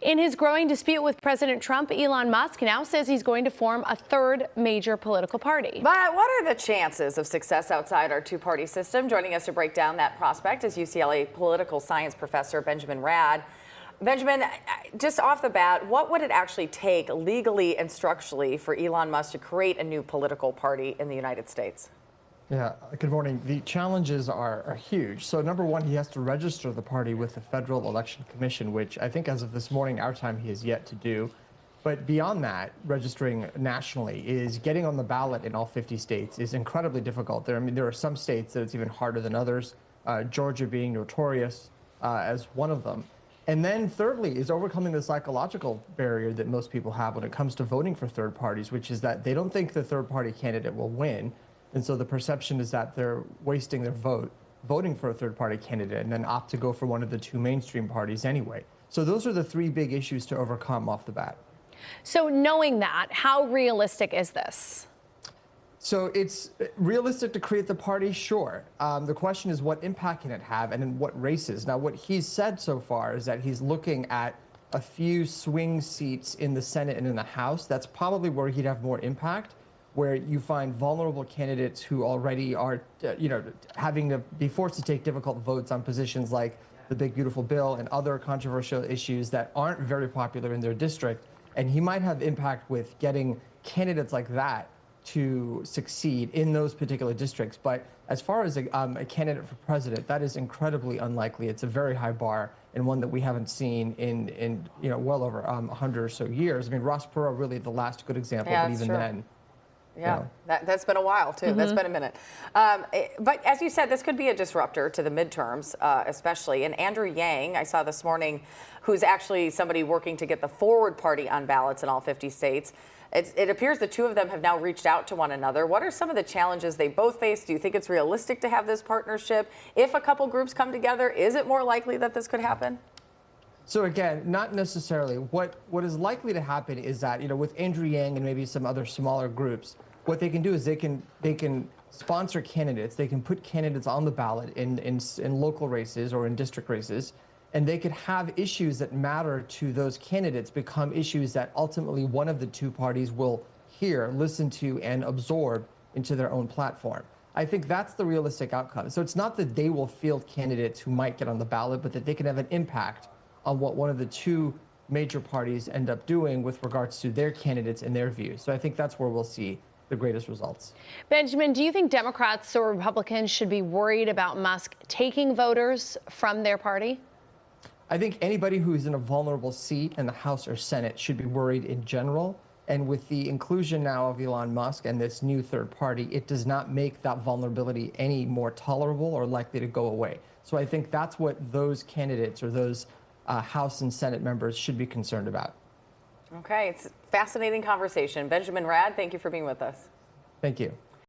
In his growing dispute with President Trump, Elon Musk now says he's going to form a third major political party. But what are the chances of success outside our two-party system? Joining us to break down that prospect is UCLA political science professor Benjamin Radd. Benjamin, just off the bat, what would it actually take legally and structurally for Elon Musk to create a new political party in the United States? Yeah, good morning. The challenges are huge. So number one, he has to register the party with the Federal Election Commission, which I think as of this morning, our time, he has yet to do. But beyond that, registering nationally is getting on the ballot in all 50 states is incredibly difficult. There are some states that it's even harder than others, Georgia being notorious as one of them. And then thirdly is overcoming the psychological barrier that most people have when it comes to voting for third parties, which is that they don't think the third party candidate will win. And so the perception is that they're wasting their vote voting for a third party candidate and then opt to go for one of the two mainstream parties anyway. So those are the three big issues to overcome off the bat. So knowing that, how realistic is this? So it's realistic to create the party, sure. The question is what impact can it have and in what races? Now, what he's said so far is that he's looking at a few swing seats in the Senate and in the House. That's probably where he'd have more impact, where you find vulnerable candidates who already are, having to be forced to take difficult votes on positions like the Big Beautiful Bill and other controversial issues that aren't very popular in their district. And he might have impact with getting candidates like that to succeed in those particular districts. But as far as a candidate for president, that is incredibly unlikely. It's a very high bar and one that we haven't seen in well over 100 or so years. I mean, Ross Perot really the last good example, Yeah, but even true. then. Yeah, that's been a while, too. That's been a minute. But as you said, this could be a disruptor to the midterms, especially. And Andrew Yang, I saw this morning, who's actually somebody working to get the Forward Party on ballots in all 50 states. It appears the two of them have now reached out to one another. What are some of the challenges they both face? Do you think it's realistic to have this partnership? If a couple groups come together, is it more likely that this could happen? So again, not necessarily. What is likely to happen is that, with Andrew Yang and maybe some other smaller groups, what they can do is they can sponsor candidates. They can put candidates on the ballot in local races or in district races, and they could have issues that matter to those candidates become issues that ultimately one of the two parties will hear, listen to, and absorb into their own platform. I think that's the realistic outcome. So it's not that they will field candidates who might get on the ballot, but that they can have an impact on what one of the two major parties end up doing with regards to their candidates and their views. So I think that's where we'll see the greatest results. Benjamin, do you think Democrats or Republicans should be worried about Musk taking voters from their party? I think anybody who's in a vulnerable seat in the House or Senate should be worried in general. And with the inclusion now of Elon Musk and this new third party, it does not make that vulnerability any more tolerable or likely to go away. So I think that's what those candidates or those House and Senate members should be concerned about. Okay, it's a fascinating conversation. Benjamin Radd, thank you for being with us. Thank you.